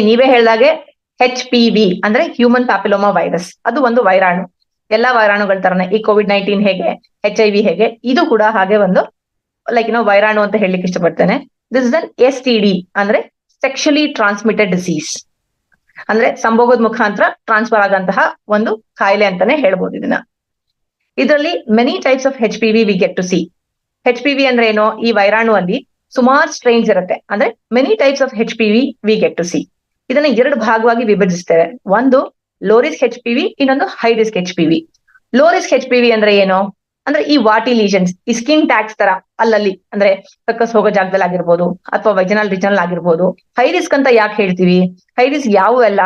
ನೀವೇ ಹೇಳ್ದಾಗೆ HPV ಅಂದ್ರೆ ಹ್ಯೂಮನ್ ಪ್ಯಾಪಿಲೋಮಾ ವೈರಸ್, ಅದು ಒಂದು ವೈರಾಣು. ಎಲ್ಲಾ ವೈರಾಣುಗಳ ತರನೇ ಈ COVID-19 ಹೇಗೆ, HIV ಹೇಗೆ, ಇದು ಕೂಡ ಹಾಗೆ ಒಂದು ವೈರಾಣು ಅಂತ ಹೇಳಲಿಕ್ಕೆ ಇಷ್ಟಪಡ್ತೇನೆ. ದಿಸ್ ಇಸ್ ಅನ್ STD ಅಂದ್ರೆ ಸೆಕ್ಷುಲಿ ಟ್ರಾನ್ಸ್ಮಿಟೆಡ್ ಡಿಸೀಸ್, ಅಂದ್ರೆ ಸಂಭೋಗದ ಮುಖಾಂತರ ಟ್ರಾನ್ಸ್ಫರ್ ಆಗಂತಹ ಒಂದು ಕಾಯಿಲೆ ಅಂತಾನೆ ಹೇಳ್ಬೋದು ಇದನ್ನ. ಇದರಲ್ಲಿ many types of HPV we get to see. HPV ಅಂದ್ರೆ ಏನೋ, ಈ ವೈರಾಣು ಅಲ್ಲಿ ಸುಮಾರು ಸ್ಟ್ರೈನ್ಸ್ ಇರುತ್ತೆ, ಅಂದ್ರೆ many types of HPV we get to see. ಇದನ್ನ 2 ಭಾಗವಾಗಿ ವಿಭಜಿಸ್ತೇವೆ. ಒಂದು ಲೋ ರಿಸ್ಕ್ HPV, ಇನ್ನೊಂದು high risk HPV. Low risk HPV ಅಂದ್ರೆ ಏನು ಅಂದ್ರೆ ಈ ವಾಟಿ ಲೀಷನ್ಸ್, ಈ ಸ್ಕಿನ್ ಟ್ಯಾಗ್ಸ್ ತರ ಅಲ್ಲಲ್ಲಿ, ಅಂದ್ರೆ ಕಕ್ಕಸ್ ಹೋಗೋ ಜಾಗದಲ್ಲಿ ಆಗಿರ್ಬೋದು ಅಥವಾ ವೈಜನಲ್ ರಿಜನಲ್ ಆಗಿರ್ಬೋದು. ಹೈ ರಿಸ್ಕ್ ಅಂತ ಯಾಕೆ ಹೇಳ್ತೀವಿ? ಹೈ ರಿಸ್ಕ್ ಯಾವುವೆಲ್ಲ?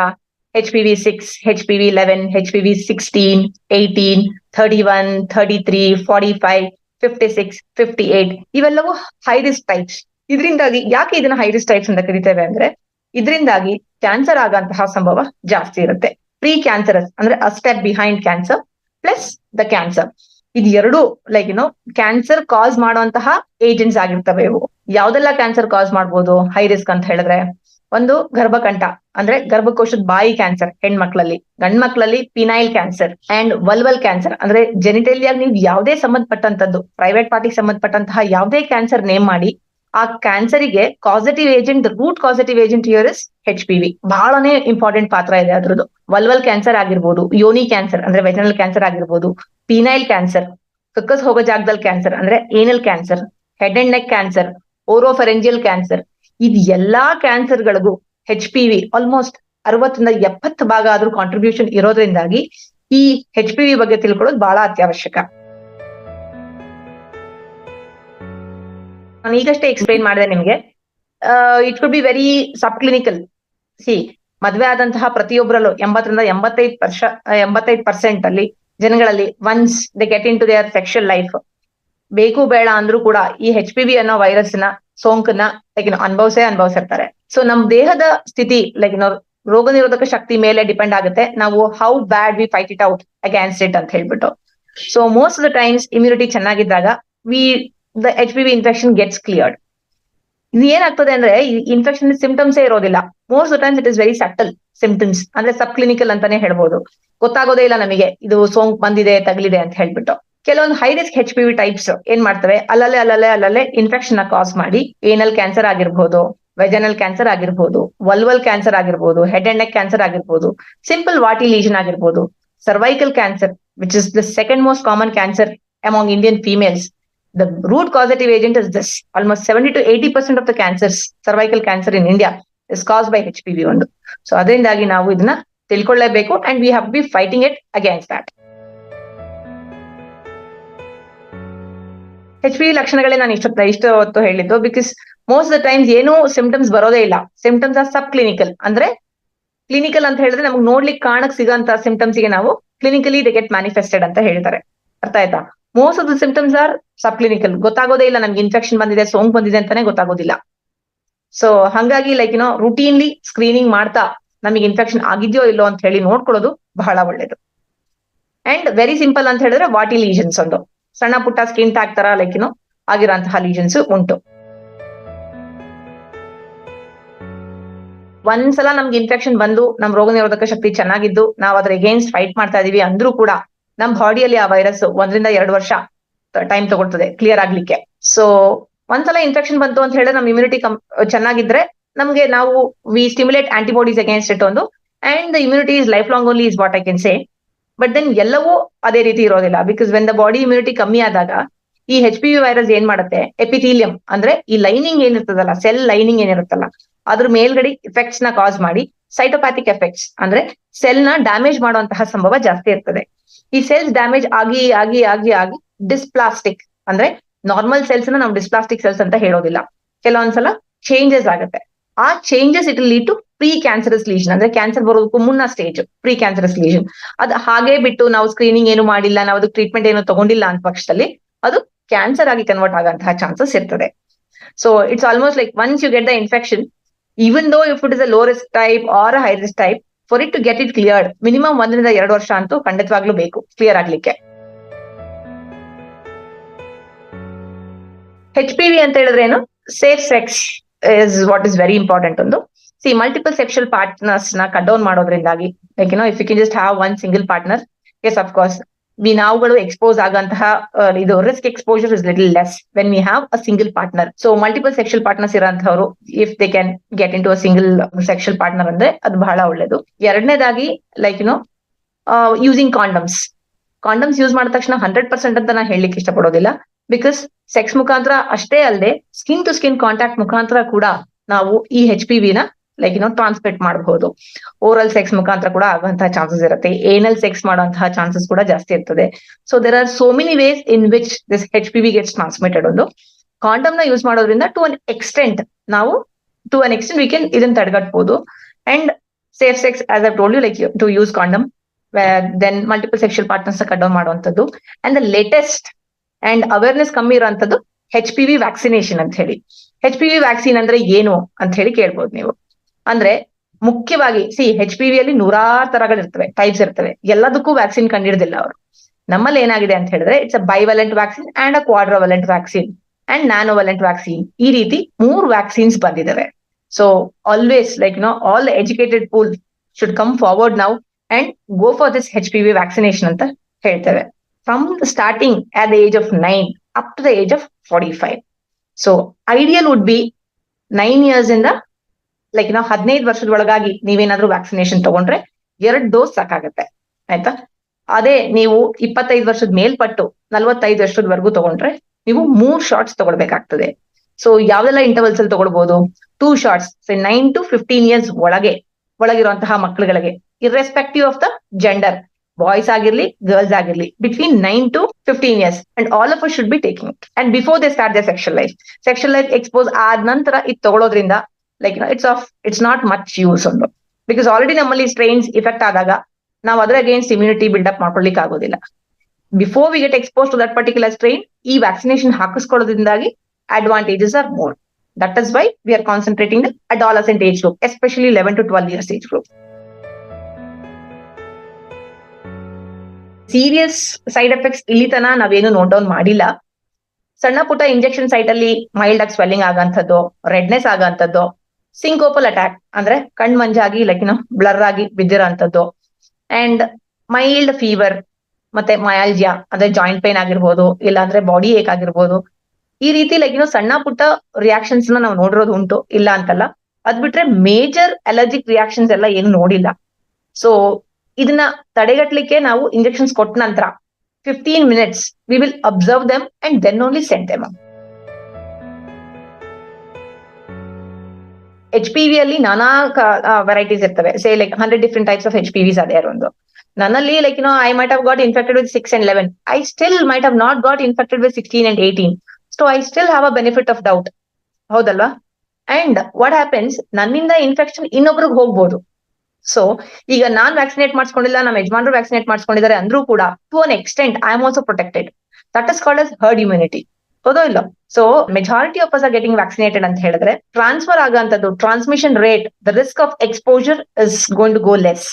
HPV 6, HPV 11, HPV 16, 18, 31, 33, 45, 56, 58 ಇವೆಲ್ಲವೂ ಹೈ ರಿಸ್ಕ್ ಟೈಪ್ಸ್. ಇದರಿಂದಾಗಿ ಯಾಕೆ ಇದನ್ನ ಹೈ ರಿಸ್ಕ್ ಟೈಪ್ಸ್ ಅಂತ ಕರಿತೇವೆ ಅಂದ್ರೆ, ಇದರಿಂದಾಗಿ ಕ್ಯಾನ್ಸರ್ ಆಗಂತಹ ಸಂಭವ ಜಾಸ್ತಿ ಇರುತ್ತೆ. ಪ್ರೀ ಕ್ಯಾನ್ಸರಸ್ ಅಂದ್ರೆ a step behind cancer plus the cancer, ಇದು ಎರಡು ಕ್ಯಾನ್ಸರ್ ಕಾಸ್ ಮಾಡುವಂತಹ ಏಜೆಂಟ್ಸ್ ಆಗಿರ್ತವೆ ಇವು. ಯಾವ್ದೆಲ್ಲ ಕ್ಯಾನ್ಸರ್ ಕಾಸ್ ಮಾಡ್ಬೋದು ಹೈ ರಿಸ್ಕ್ ಅಂತ ಹೇಳಿದ್ರೆ? ಒಂದು ಗರ್ಭಕಂಠ ಅಂದ್ರೆ ಗರ್ಭಕೋಶದ ಬಾಯಿ ಕ್ಯಾನ್ಸರ್ ಹೆಣ್ಮಕ್ಳಲ್ಲಿ, ಗಂಡ್ ಮಕ್ಳಲ್ಲಿ ಪಿನೈಲ್ ಕ್ಯಾನ್ಸರ್ ಅಂಡ್ ವಲ್ವಲ್ ಕ್ಯಾನ್ಸರ್ ಅಂದ್ರೆ ಜೆನಿಟಲಿಯಾಗಿ ನೀವು ಯಾವುದೇ ಸಂಬಂಧಪಟ್ಟಂತದ್ದು, ಪ್ರೈವೇಟ್ ಪಾರ್ಟಿಗೆ ಸಂಬಂಧಪಟ್ಟಂತಹ ಯಾವುದೇ ಕ್ಯಾನ್ಸರ್ ನೇಮ್ ಮಾಡಿ, ಆ ಕ್ಯಾನ್ಸರಿಗೆ causative agent, root causative agent here is HPV. ಬಹಳನೇ ಇಂಪಾರ್ಟೆಂಟ್ ಪಾತ್ರ ಇದೆ ಅದ್ರದ್ದು. ವಲ್ವಲ್ ಕ್ಯಾನ್ಸರ್ ಆಗಿರ್ಬೋದು, ಯೋನಿ ಕ್ಯಾನ್ಸರ್ ಅಂದ್ರೆ ವೆಜನಲ್ ಕ್ಯಾನ್ಸರ್ ಆಗಿರ್ಬೋದು, ಪಿನೈಲ್ ಕ್ಯಾನ್ಸರ್, ಕಕ್ಕಸ್ ಹೋಗೋ ಜಾಗದಲ್ಲಿ ಕ್ಯಾನ್ಸರ್ ಅಂದ್ರೆ anal cancer, head and neck cancer, oropharyngeal cancer, ಇದು ಎಲ್ಲಾ ಕ್ಯಾನ್ಸರ್ಗಳಿಗೂ HPV ಆಲ್ಮೋಸ್ಟ್ 60-70 ಭಾಗ ಆದ್ರೂ ಕಾಂಟ್ರಿಬ್ಯೂಷನ್ ಇರೋದ್ರಿಂದಾಗಿ ಈ HPV ಬಗ್ಗೆ ತಿಳ್ಕೊಳ್ಳೋದು ಬಹಳ ಅತ್ಯವಶ್ಯಕ. ನಾನು ಈಗಷ್ಟೇ ಎಕ್ಸ್ಪ್ಲೈನ್ ಮಾಡಿದೆ ನಿಮ್ಗೆ. It could be very sub clinical. ಮದ್ವೆ ಆದಂತಹ ಪ್ರತಿಯೊಬ್ಬರಲ್ಲೂ 80-85% ಅಲ್ಲಿ ಜನಗಳಲ್ಲಿ once they get into their sexual life, ಬೇಕು ಬೇಡ ಅಂದ್ರೂ ಕೂಡ ಈ HPV ಅನ್ನೋ ವೈರಸ್ನ ಸೋಂಕನ್ನ ಅನುಭವಿಸಿರ್ತಾರೆ. ಸೊ ನಮ್ ದೇಹದ ಸ್ಥಿತಿ ರೋಗ ನಿರೋಧಕ ಶಕ್ತಿ ಮೇಲೆ ಡಿಪೆಂಡ್ ಆಗುತ್ತೆ, ನಾವು how bad we fight it out against it ಅಂತ ಹೇಳ್ಬಿಟ್ಟು. So most of the times immunity ಚೆನ್ನಾಗಿದ್ದಾಗ the HPV infection gets cleared. ಇದು ಏನಾಗ್ತದೆ ಅಂದ್ರೆ, ಈ ಇನ್ಫೆಕ್ಷನ್ ಸಿಂಪ್ಟಮ್ಸೇ ಇರೋದಿಲ್ಲ. Most of times it is very subtle symptoms, ಅಂದ್ರೆ ಸಬ್ ಕ್ಲಿನಿಕಲ್ ಅಂತಾನೆ ಹೇಳ್ಬೋದು. ಗೊತ್ತಾಗೋದೇ ಇಲ್ಲ ನಮಗೆ ಇದು ಸೋಂಕು ಬಂದಿದೆ, ತಗಲಿದೆ ಅಂತ ಹೇಳ್ಬಿಟ್ಟು. ಕೆಲವೊಂದು ಹೈ ರಿಸ್ಕ್ HPV ಟೈಪ್ಸ್ ಏನ್ ಮಾಡ್ತವೆ, ಅಲ್ಲಲ್ಲೇ ಇನ್ಫೆಕ್ಷನ್ ಕಾಸ್ ಮಾಡಿ ಏನಲ್ ಕ್ಯಾನ್ಸರ್ ಆಗಿರ್ಬೋದು, ವೆಜನಲ್ ಕ್ಯಾನ್ಸರ್ ಆಗಿರ್ಬೋದು, ವಲ್ವಲ್ ಕ್ಯಾನ್ಸರ್ ಆಗಿರ್ಬೋದು, ಹೆಡ್ ಅಂಡ್ ನೆಕ್ ಕ್ಯಾನ್ಸರ್ ಆಗಿರ್ಬೋದು, ಸಿಂಪಲ್ ವಾಟಿ ಲೀಷನ್ ಆಗಿರ್ಬೋದು, cervical cancer which is the second most common cancer among Indian females. The root causative agent is this. Almost 70-80% of the cancers, cervical cancer in India is caused by HPV ಒಂದು. So ಅದರಿಂದಾಗಿ ನಾವು ಇದನ್ನ ತಿಳ್ಕೊಳ್ಳೇಬೇಕು and we have to be fighting it against that. HPV ಲಕ್ಷಣಗಳೇ ನಾನು ಇಷ್ಟು ಹೊತ್ತು ಹೇಳಿದ್ದು, because most the times ಏನು symptoms ಬರೋದೇ ಇಲ್ಲ. Symptoms are sub clinical. ಅಂದ್ರೆ ಕ್ಲಿನಿಕಲ್ ಅಂತ ಹೇಳಿದ್ರೆ ನಮ್ಗೆ ನೋಡ್ಲಿಕ್ಕೆ ಕಾಣಕ್ ಸಿಗೋಂತ ಸಿಂಪ್ಟಮ್ಸ್ ಗೆ ನಾವು ಕ್ಲಿನಿಕಲಿ ದೇ ಗೆಟ್ ಮ್ಯಾನಿಫೆಸ್ಟೆಡ್ ಅಂತ ಹೇಳ್ತಾರೆ. ಅರ್ಥ ಆಯ್ತಾ? Most of the symptoms are subclinical. ಗೊತ್ತಾಗೋದೇ ಇಲ್ಲ ನಮ್ಗೆ ಇನ್ಫೆಕ್ಷನ್ ಬಂದಿದೆ, ಸೋಂಕು ಬಂದಿದೆ ಅಂತಾನೆ ಗೊತ್ತಾಗೋದಿಲ್ಲ. ಸೊ ಹಂಗಾಗಿ ರುಟೀನ್ಲಿ ಸ್ಕ್ರೀನಿಂಗ್ ಮಾಡ್ತಾ ನಮಗೆ ಇನ್ಫೆಕ್ಷನ್ ಆಗಿದ್ಯೋ ಇಲ್ಲೋ ಅಂತ ಹೇಳಿ ನೋಡ್ಕೊಳ್ಳೋದು ಬಹಳ ಒಳ್ಳೇದು. ಅಂಡ್ ವೆರಿ ಸಿಂಪಲ್ ಅಂತ ಹೇಳಿದ್ರೆ ವಾಟಿ ಲೀಷನ್ಸ್, ಒಂದು ಸಣ್ಣ ಪುಟ್ಟ ಸ್ಕಿನ್ ಟ್ಯಾಗ್ ತರ ಆಗಿರೋಂತಹ ಲೀಷನ್ಸ್ ಉಂಟು. ಒಂದ್ಸಲ ನಮ್ಗೆ ಇನ್ಫೆಕ್ಷನ್ ಬಂದು ನಮ್ ರೋಗ ನಿರೋಧಕ ಶಕ್ತಿ ಚೆನ್ನಾಗಿದ್ದು ನಾವು ಅದ್ರ ಅಗೇನ್ಸ್ಟ್ ಫೈಟ್ ಮಾಡ್ತಾ ಇದೀವಿ ಅಂದ್ರೂ ಕೂಡ ನಮ್ ಬಾಡಿಯಲ್ಲಿ ಆ ವೈರಸ್ 1-2 ವರ್ಷ ಟೈಮ್ ತಗೊಳ್ತದೆ ಕ್ಲಿಯರ್ ಆಗ್ಲಿಕ್ಕೆ. ಸೊ ಒಂದ್ಸಲ ಇನ್ಫೆಕ್ಷನ್ ಬಂತು ಅಂತ ಹೇಳಿದ್ರೆ ನಮ್ ಇಮ್ಯುನಿಟಿ ಚೆನ್ನಾಗಿದ್ರೆ ನಮ್ಗೆ we stimulate antibodies against it ಒಂದು, and the immunity is lifelong only is what I can say. But then ಎಲ್ಲವೂ ಅದೇ ರೀತಿ ಇರೋದಿಲ್ಲ, because when the body immunity ಕಮ್ಮಿ ಆದಾಗ ಈ HPV ವೈರಸ್ ಏನ್ ಮಾಡುತ್ತೆ, ಎಪಿಥೀಲಿಯಂ ಅಂದ್ರೆ ಈ ಲೈನಿಂಗ್ ಏನಿರ್ತದಲ್ಲ, ಸೆಲ್ ಲೈನಿಂಗ್ ಏನಿರುತ್ತಲ್ಲ, ಅದ್ರ ಮೇಲ್ಗಡೆ ಎಫೆಕ್ಟ್ಸ್ ನ ಕಾಸ್ ಮಾಡಿ ಸೈಟೋಪ್ಯಾಥಿಕ್ ಎಫೆಕ್ಟ್ಸ್ ಅಂದ್ರೆ ಸೆಲ್ ನ ಡ್ಯಾಮೇಜ್ ಮಾಡುವಂತಹ ಸಂಭವ ಜಾಸ್ತಿ ಇರ್ತದೆ. ಈ ಸೆಲ್ಸ್ ಡ್ಯಾಮೇಜ್ ಆಗಿ ಆಗಿ ಆಗಿ ಆಗಿ ಡಿಸ್ಪ್ಲಾಸ್ಟಿಕ್ ಅಂದ್ರೆ ನಾರ್ಮಲ್ ಸೆಲ್ಸ್ ನಾವು ಡಿಸ್ಪ್ಲಾಸ್ಟಿಕ್ ಸೆಲ್ಸ್ ಅಂತ ಹೇಳೋದಿಲ್ಲ, ಕೆಲವೊಂದ್ಸಲ ಚೇಂಜಸ್ ಆಗುತ್ತೆ. ಆ changes it lead to precancerous lesion, ಅಂದ್ರೆ ಕ್ಯಾನ್ಸರ್ ಬರೋದಕ್ಕೂ ಮುನ್ನ ಸ್ಟೇಜ್ ಪ್ರೀ ಕ್ಯಾನ್ಸರಸ್ ಲೀಷನ್. ಅದು ಹಾಗೆ ಬಿಟ್ಟು ನಾವು ಸ್ಕ್ರೀನಿಂಗ್ ಏನು ಮಾಡಿಲ್ಲ, ನಾವು ಅದಕ್ಕೆ ಟ್ರೀಟ್ಮೆಂಟ್ ಏನು ತಗೊಂಡಿಲ್ಲ ಅಂತ ಪಕ್ಷದಲ್ಲಿ ಅದು ಕ್ಯಾನ್ಸರ್ ಆಗಿ ಕನ್ವರ್ಟ್ ಆಗುವಂತಹ ಚಾನ್ಸಸ್ ಇರ್ತದೆ. So it's almost like once you get the infection, even though if it is a low risk type or a high risk type, for it to get it cleared minimum 1-2 ವರ್ಷ ಅಂತೂ ಖಂಡಿತವಾಗ್ಲೂ ಬೇಕು clear ಆಗ್ಲಿಕ್ಕೆ. HPV ಅಂತ ಹೇಳಿದ್ರೆ ಏನು, safe sex is what is very important ಒಂದು. See multiple sexual partners ನ ಕಟ್ ಡೌನ್ ಮಾಡೋದ್ರಿಂದಾಗಿ like if you can just have one single partner, as of course ನಾವುಗಳು ಎಕ್ಸ್ಪೋಸ್ ಆಗಂತಹ ಇದು risk exposure is little less when we have a single partner. So multiple sexual partners ಇರೋಂಥವ್ರು if they can get into a single sexual partner ಅಂದ್ರೆ ಅದು ಬಹಳ ಒಳ್ಳೇದು. ಎರಡನೇದಾಗಿ like using condoms. Condoms use ಮಾಡಿದ ತಕ್ಷಣ 100% ಅಂತ ನಾನು ಹೇಳಲಿಕ್ಕೆ ಇಷ್ಟಪಡೋದಿಲ್ಲ. ಬಿಕಾಸ್ ಸೆಕ್ಸ್ ಮುಖಾಂತರ ಅಷ್ಟೇ ಅಲ್ಲದೆ ಸ್ಕಿನ್ ಟು ಸ್ಕಿನ್ ಕಾಂಟ್ಯಾಕ್ಟ್ ಮುಖಾಂತರ ಕೂಡ ನಾವು ಈ HPV ನ ಲೈಕ್ ಟ್ರಾನ್ಸ್ಮಿಟ್ ಮಾಡಬಹುದು. ಓರಲ್ ಸೆಕ್ಸ್ ಮುಖಾಂತರ ಕೂಡ ಆಗುವಂತಹ ಚಾನ್ಸಸ್ ಇರುತ್ತೆ. ಏನಲ್ ಸೆಕ್ಸ್ ಮಾಡುವಂತಹ ಚಾನ್ಸಸ್ ಕೂಡ ಜಾಸ್ತಿ ಇರ್ತದೆ. So there are so many ways in which this HPV gets transmitted. ಒಂದು ಕಾಂಡಮ್ ನ ಯೂಸ್ ಮಾಡೋದ್ರಿಂದ to an extent we can ಇದನ್ನ ತಡೆಗಟ್ಟಬಹುದು. And safe sex as I told you like to use condom, then multiple sexual partners cut down ಮಾಡುವಂಥದ್ದು. And the latest and awareness ಕಮ್ಮಿ ಇರುವಂತದ್ದು HPV vaccination ಅಂತ ಹೇಳಿ. HPV vaccine ಅಂದ್ರೆ ಏನು ಅಂತ ಹೇಳಿ ಕೇಳ್ಬೋದು ನೀವು. ಅಂದ್ರೆ ಮುಖ್ಯವಾಗಿ HPV ಅಲ್ಲಿ 100 ತರಗಳಿರ್ತವೆ, ಟೈಪ್ಸ್ ಇರ್ತವೆ. ಎಲ್ಲದಕ್ಕೂ ವ್ಯಾಕ್ಸಿನ್ ಕಂಡಿಡ್ದಿಲ್ಲ ಅವರು. ನಮ್ಮಲ್ಲಿ ಏನಾಗಿದೆ ಅಂತ ಹೇಳಿದ್ರೆ it's a bivalent vaccine and a quadrivalent vaccine and nonavalent vaccine, ಈ ರೀತಿ 3 ವ್ಯಾಕ್ಸಿನ್ಸ್ ಬಂದಿದ್ದಾವೆ. So always like all the educated pool should come forward now and go for this HPV vaccination ಅಂತ ಹೇಳ್ತೇವೆ. From starting at the age of 9 up to the age of 45. So ideal would be 9 years ಇಂದ like 15 ವರ್ಷದ ಒಳಗಾಗಿ ನೀವೇನಾದ್ರೂ vaccination ತಗೊಂಡ್ರೆ 2 dose ಸಾಕಾಗತ್ತೆ, ಆಯ್ತಾ. ಅದೇ ನೀವು 25 ವರ್ಷದ ಮೇಲ್ಪಟ್ಟು 45 ವರ್ಷದವರೆಗೂ ತಗೊಂಡ್ರೆ ನೀವು 3 ಶಾಟ್ಸ್ ತಗೊಳ್ಬೇಕಾಗ್ತದೆ. ಸೊ ಯಾವ್ದೆಲ್ಲ ಇಂಟರ್ವಲ್ಸ್ ಅಲ್ಲಿ ತಗೊಳ್ಬಹುದು? 2 ಶಾಟ್ಸ್ 9 to 15 years ಒಳಗಿರುವಂತಹ ಮಕ್ಕಳುಗಳಿಗೆ, irrespective of the gender, boys ಆಗಿರ್ಲಿ ಗರ್ಲ್ಸ್ ಆಗಿರ್ಲಿ, between 9 to 15 years, and all of us should be taking it and before they start their sexual life expose ಆದ ನಂತರ ಇದು ತಗೊಳ್ಳೋದ್ರಿಂದ like it's not much use ಒಂದು. Because already ನಮ್ಮಲ್ಲಿ strains effect ಆದಾಗ ನಾವು ಅದರ ಅಗೇನ್ಸ್ಟ್ ಇಮ್ಯುನಿಟಿ ಬಿಲ್ಡಪ್ ಮಾಡ್ಕೊಳ್ಳಿಕ್ಕೆ ಆಗೋದಿಲ್ಲ. Before we get expose to that particular strain, ಈ ವ್ಯಾಕ್ಸಿನೇಷನ್ ಹಾಕಿಸ್ಕೊಳ್ಳೋದ್ರಿಂದಾಗಿ advantages are more. That is why we are concentrating the adolescent age group, especially 11 to 12 years age group. Serious side effects ಇಲ್ಲಿ ತನ ನಾವೇನು note down ಮಾಡಿಲ್ಲ. ಸಣ್ಣ ಪುಟ್ಟ injection site ಅಲ್ಲಿ mild ಆಗಿ ಸ್ವೆಲ್ಲಿಂಗ್ ಆಗಂತದ್ದು, ರೆಡ್ನೆಸ್ ಆಗಂತದ್ದು, ಸಿಂಕೋಪಲ್ ಅಟ್ಯಾಕ್ ಅಂದ್ರೆ ಕಣ್ ಮಂಜಾಗಿ ಲೈಕ್ ಬ್ಲರ್ ಆಗಿ ಬಿದ್ದಿರೋಂಥದ್ದು, ಅಂಡ್ ಮೈಲ್ಡ್ ಫೀವರ್, ಮತ್ತೆ ಮಯಾಲ್ಜಿಯಾ ಅಂದ್ರೆ ಜಾಯಿಂಟ್ ಪೇನ್ ಆಗಿರ್ಬೋದು, ಇಲ್ಲಾಂದ್ರೆ ಬಾಡಿ ಏಕ್ ಆಗಿರ್ಬೋದು. ಈ ರೀತಿ ಲೈಕ್ ಸಣ್ಣ ಪುಟ್ಟ ರಿಯಾಕ್ಷನ್ಸ್ ನಾವು ನೋಡಿರೋದು ಉಂಟು, ಇಲ್ಲ ಅಂತಲ್ಲ. ಅದ್ ಬಿಟ್ರೆ ಮೇಜರ್ ಅಲರ್ಜಿಕ್ ರಿಯಾಕ್ಷನ್ಸ್ ಎಲ್ಲ ಏನು ನೋಡಿಲ್ಲ. ಸೊ ಇದನ್ನ ತಡೆಗಟ್ಲಿಕ್ಕೆ ನಾವು ಇಂಜೆಕ್ಷನ್ಸ್ ಕೊಟ್ಟ ನಂತರ 15 minutes we will observe them and then only send them up. HPV ಅಲ್ಲಿ ನಾನಾ ವೆರೈಟೀಸ್ ಇರ್ತವೆ. Say like 100 different types of HPVs are there. ಒಂದು ನನ್ನಲ್ಲಿ like I might have got infected with 6 and 11. I still might have not got infected with 16 and 18. So I still have a benefit of doubt. ಹೌದಲ್ವಾ? And what happens, ನನ್ನಿಂದ infection ಇನ್ನೊಬ್ರಿಗೆ ಹೋಗ್ಬೋದು. So ಈಗ ನಾನ್ vaccinate ಮಾಡಿಸ್ಕೊಂಡಿಲ್ಲ, ನಮ್ಮ ಯಜಮಾನರು vaccinate ಮಾಡಿಸ್ಕೊಂಡಿದ್ದಾರೆ ಅಂದ್ರೂ ಕೂಡ to an extent I am also protected. That is called as herd immunity. ಹೌದೋ ಇಲ್ಲ? So majority of us are getting vaccinated ಅಂತ ಹೇಳಿದ್ರೆ ಟ್ರಾನ್ಸ್ಫರ್ ಆಗಂತದ್ದು, transmission rate, the risk of exposure is going to go less.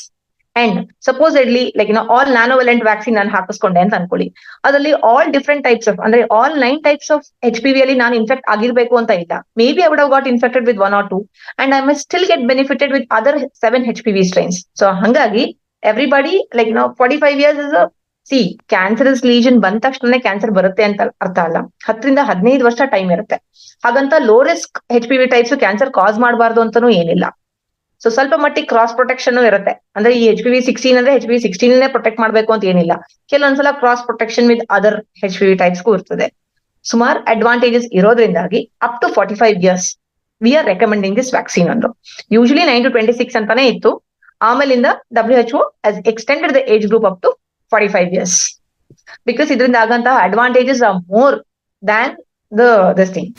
And supposedly like all nonavalent vaccine ನಾನು ಹಾಕಿಸ್ಕೊಂಡೆ ಅಂತ ಅನ್ಕೊಳ್ಳಿ, ಅದರಲ್ಲಿ ಆಲ್ ಡಿಫ್ರೆಂಟ್ ಟೈಪ್ಸ್ ಆಫ್ ಅಂದ್ರೆ ಆಲ್ 9 types of HPV ಅಲ್ಲಿ ನಾನು ಇನ್ಫೆಕ್ಟ್ ಆಗಿರ್ಬೇಕು ಅಂತ ಇಲ್ಲ. Maybe I would have got infected with 1 or 2 and I my still get benefited with other 7 HPV strains. ಸೊ ಹಂಗಾಗಿ everybody like 45 years is cancerous lesion ಬಂದ ತಕ್ಷಣ ಕ್ಯಾನ್ಸರ್ ಬರುತ್ತೆ ಅಂತ ಅರ್ಥ ಅಲ್ಲ. 10 ರಿಂದ 15 ವರ್ಷ ಟೈಮ್ ಇರುತ್ತೆ. ಹಾಗಂತ low risk HPV types cancer cause ಮಾಡಬಾರ್ದು ಅಂತಾನೂ ಏನಿಲ್ಲ. ಸೊ ಸ್ವಲ್ಪ ಮಟ್ಟಿಗೆ ಕ್ರಾಸ್ ಪ್ರೊಟೆಕ್ಷನ್ ಇರುತ್ತೆ. ಅಂದ್ರೆ ಈ HPV 16 ಅಂದ್ರೆ HPV 16 ಪ್ರೊಟೆಕ್ಟ್ ಮಾಡ್ಬೇಕು ಅಂತ ಏನಿಲ್ಲ. ಕೆಲವೊಂದ್ಸಲ cross protection with other HPV ಟೈಪ್ಸ್ಗೂ ಇರ್ತದೆ. ಸುಮಾರು ಅಡ್ವಾಂಟೇಜಸ್ ಇರೋದ್ರಿಂದಾಗಿ up to 45 years we are recommending this vaccine. ಒಂದು ಯೂಶಲಿ 9 to 26 ಅಂತಾನೆ ಇತ್ತು. ಆಮೇಲಿಂದ WHO has extended the age group up to 45 years because ಇದರಿಂದ ಆಗಂತಹ advantages are more than this thing.